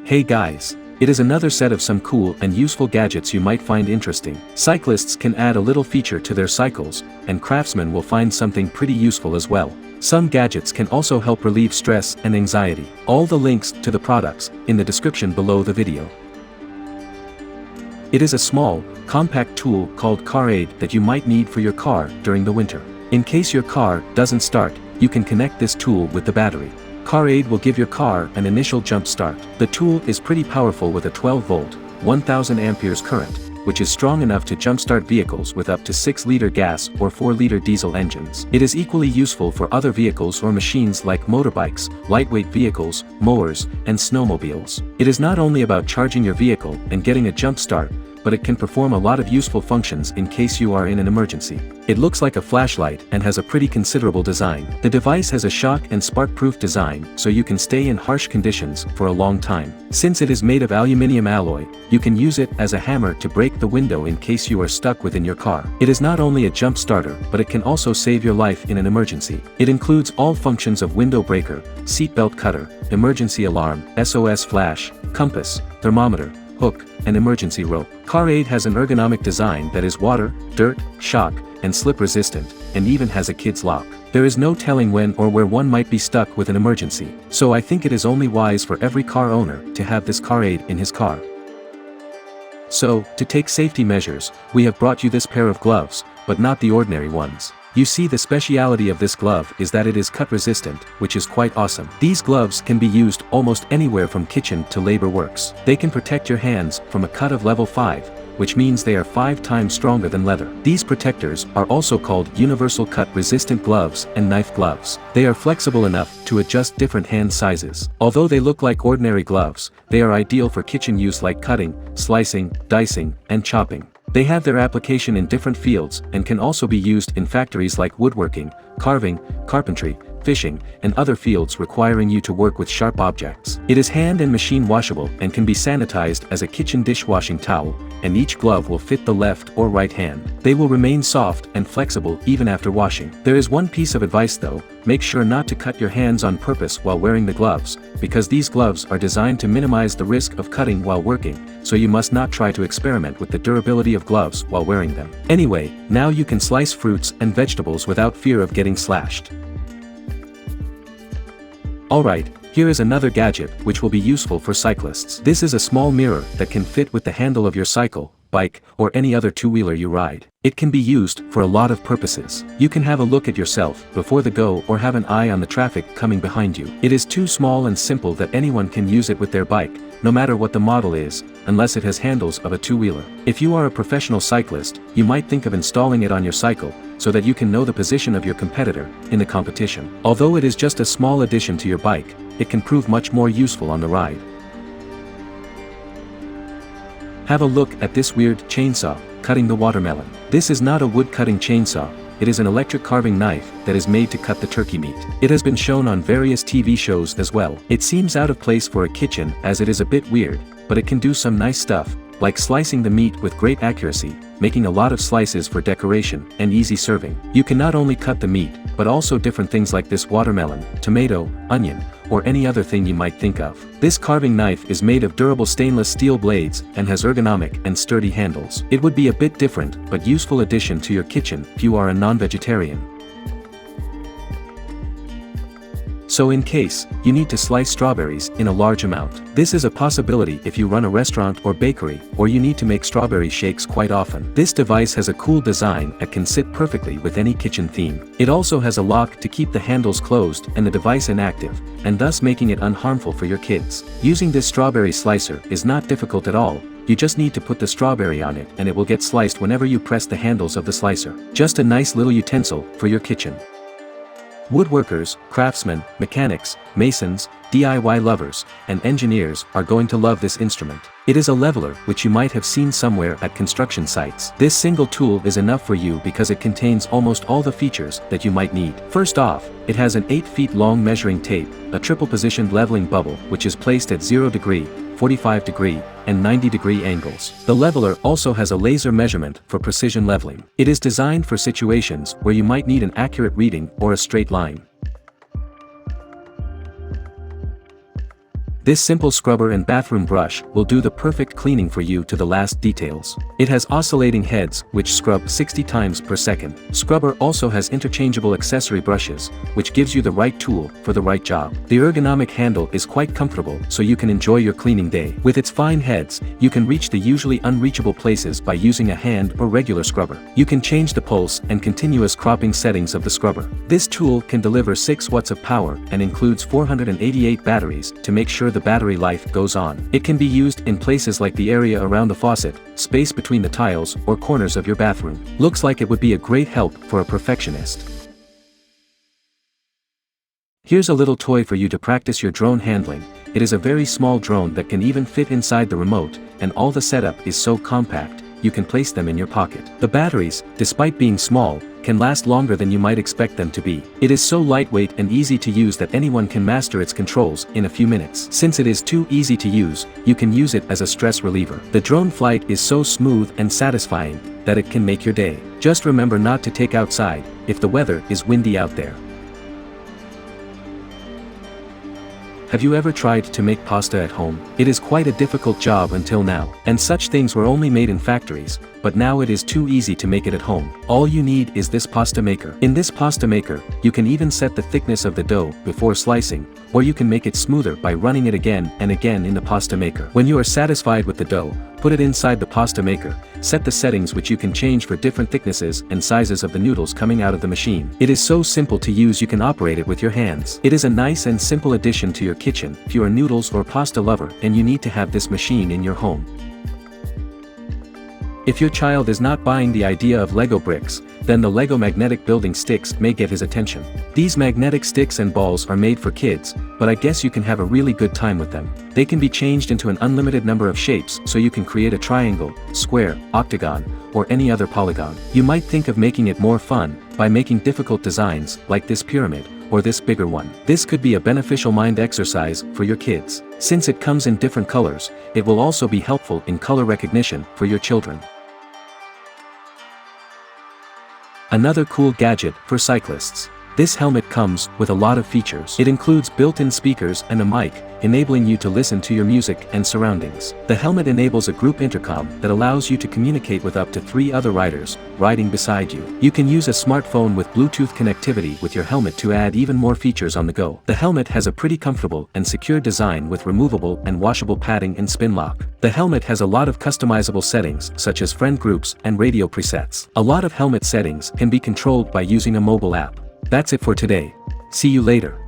Hey guys! It is another set of some cool and useful gadgets you might find interesting. Cyclists can add a little feature to their cycles, and craftsmen will find something pretty useful as well. Some gadgets can also help relieve stress and anxiety. All the links to the products in the description below the video. It is a small, compact tool called CarAide that you might need for your car during the winter. In case your car doesn't start, you can connect this tool with the battery. CarAide will give your car an initial jump start. The tool is pretty powerful with a 12-volt, 1000 amperes current, which is strong enough to jumpstart vehicles with up to 6-liter gas or 4-liter diesel engines. It is equally useful for other vehicles or machines like motorbikes, lightweight vehicles, mowers, and snowmobiles. It is not only about charging your vehicle and getting a jump start, but it can perform a lot of useful functions in case you are in an emergency. It looks like a flashlight and has a pretty considerable design. The device has a shock and spark-proof design so you can stay in harsh conditions for a long time. Since it is made of aluminum alloy, you can use it as a hammer to break the window in case you are stuck within your car. It is not only a jump starter, but it can also save your life in an emergency. It includes all functions of window breaker, seatbelt cutter, emergency alarm, SOS flash, compass, thermometer, hook, and emergency rope. CarAide has an ergonomic design that is water, dirt, shock, and slip resistant, and even has a kid's lock. There is no telling when or where one might be stuck with an emergency, so I think it is only wise for every car owner to have this CarAide in his car. So, to take safety measures, we have brought you this pair of gloves, but not the ordinary ones. You see, the speciality of this glove is that it is cut resistant, which is quite awesome. These gloves can be used almost anywhere from kitchen to labor works. They can protect your hands from a cut of level 5, which means they are 5 times stronger than leather. These protectors are also called universal cut resistant gloves and knife gloves. They are flexible enough to adjust different hand sizes. Although they look like ordinary gloves, they are ideal for kitchen use like cutting, slicing, dicing, and chopping. They have their application in different fields and can also be used in factories like woodworking, carving, carpentry, fishing, and other fields requiring you to work with sharp objects. It is hand and machine washable and can be sanitized as a kitchen dishwashing towel, and each glove will fit the left or right hand. They will remain soft and flexible even after washing. There is one piece of advice though: make sure not to cut your hands on purpose while wearing the gloves, because these gloves are designed to minimize the risk of cutting while working, so you must not try to experiment with the durability of gloves while wearing them. Anyway, now you can slice fruits and vegetables without fear of getting slashed. Alright, here is another gadget which will be useful for cyclists. This is a small mirror that can fit with the handle of your cycle, bike, or any other two-wheeler you ride. It can be used for a lot of purposes. You can have a look at yourself before the go or have an eye on the traffic coming behind you. It is too small and simple that anyone can use it with their bike, no matter what the model is, unless it has handles of a two-wheeler. If you are a professional cyclist, you might think of installing it on your cycle, so that you can know the position of your competitor in the competition. Although it is just a small addition to your bike, it can prove much more useful on the ride. Have a look at this weird chainsaw, cutting the watermelon. This is not a wood-cutting chainsaw, it is an electric carving knife that is made to cut the turkey meat. It has been shown on various TV shows as well. It seems out of place for a kitchen as it is a bit weird, but it can do some nice stuff, like slicing the meat with great accuracy, making a lot of slices for decoration, and easy serving. You can not only cut the meat, but also different things like this watermelon, tomato, onion, or any other thing you might think of. This carving knife is made of durable stainless steel blades and has ergonomic and sturdy handles. It would be a bit different but useful addition to your kitchen if you are a non-vegetarian. So in case you need to slice strawberries in a large amount. This is a possibility if you run a restaurant or bakery, or you need to make strawberry shakes quite often. This device has a cool design that can sit perfectly with any kitchen theme. It also has a lock to keep the handles closed and the device inactive, and thus making it unharmful for your kids. Using this strawberry slicer is not difficult at all. You just need to put the strawberry on it and it will get sliced whenever you press the handles of the slicer. Just a nice little utensil for your kitchen. Woodworkers, craftsmen, mechanics, masons, DIY lovers, and engineers are going to love this instrument. It is a leveler which you might have seen somewhere at construction sites. This single tool is enough for you because it contains almost all the features that you might need. First off, it has an 8 feet long measuring tape, a triple positioned leveling bubble which is placed at 0 degree, 45 degree, and 90 degree angles. The leveler also has a laser measurement for precision leveling. It is designed for situations where you might need an accurate reading or a straight line. This simple scrubber and bathroom brush will do the perfect cleaning for you to the last details. It has oscillating heads which scrub 60 times per second. Scrubber also has interchangeable accessory brushes, which gives you the right tool for the right job. The ergonomic handle is quite comfortable so you can enjoy your cleaning day. With its fine heads, you can reach the usually unreachable places by using a hand or regular scrubber. You can change the pulse and continuous cropping settings of the scrubber. This tool can deliver 6 watts of power and includes 488 batteries to make sure the battery life goes on. It can be used in places like the area around the faucet, space between the tiles, or corners of your bathroom. Looks like it would be a great help for a perfectionist. Here's a little toy for you to practice your drone handling. It is a very small drone that can even fit inside the remote, and all the setup is so compact, you can place them in your pocket. The batteries, despite being small, can last longer than you might expect them to be. It is so lightweight and easy to use that anyone can master its controls in a few minutes. Since it is too easy to use, you can use it as a stress reliever. The drone flight is so smooth and satisfying that it can make your day. Just remember not to take outside if the weather is windy out there. Have you ever tried to make pasta at home? It is quite a difficult job until now, and such things were only made in factories, but now it is too easy to make it at home. All you need is this pasta maker. In this pasta maker, you can even set the thickness of the dough before slicing, or you can make it smoother by running it again and again in the pasta maker. When you are satisfied with the dough, put it inside the pasta maker, set the settings which you can change for different thicknesses and sizes of the noodles coming out of the machine. It is so simple to use you can operate it with your hands. It is a nice and simple addition to your kitchen if you are a noodles or pasta lover and you need to have this machine in your home. If your child is not buying the idea of Lego bricks, then the Lego magnetic building sticks may get his attention. These magnetic sticks and balls are made for kids, but I guess you can have a really good time with them. They can be changed into an unlimited number of shapes so you can create a triangle, square, octagon, or any other polygon. You might think of making it more fun by making difficult designs like this pyramid, or this bigger one. This could be a beneficial mind exercise for your kids. Since it comes in different colors, it will also be helpful in color recognition for your children. Another cool gadget for cyclists. This helmet comes with a lot of features. It includes built-in speakers and a mic, enabling you to listen to your music and surroundings. The helmet enables a group intercom that allows you to communicate with up to 3 other riders riding beside you. You can use a smartphone with Bluetooth connectivity with your helmet to add even more features on the go. The helmet has a pretty comfortable and secure design with removable and washable padding and spin lock. The helmet has a lot of customizable settings such as friend groups and radio presets. A lot of helmet settings can be controlled by using a mobile app. That's it for today. See you later.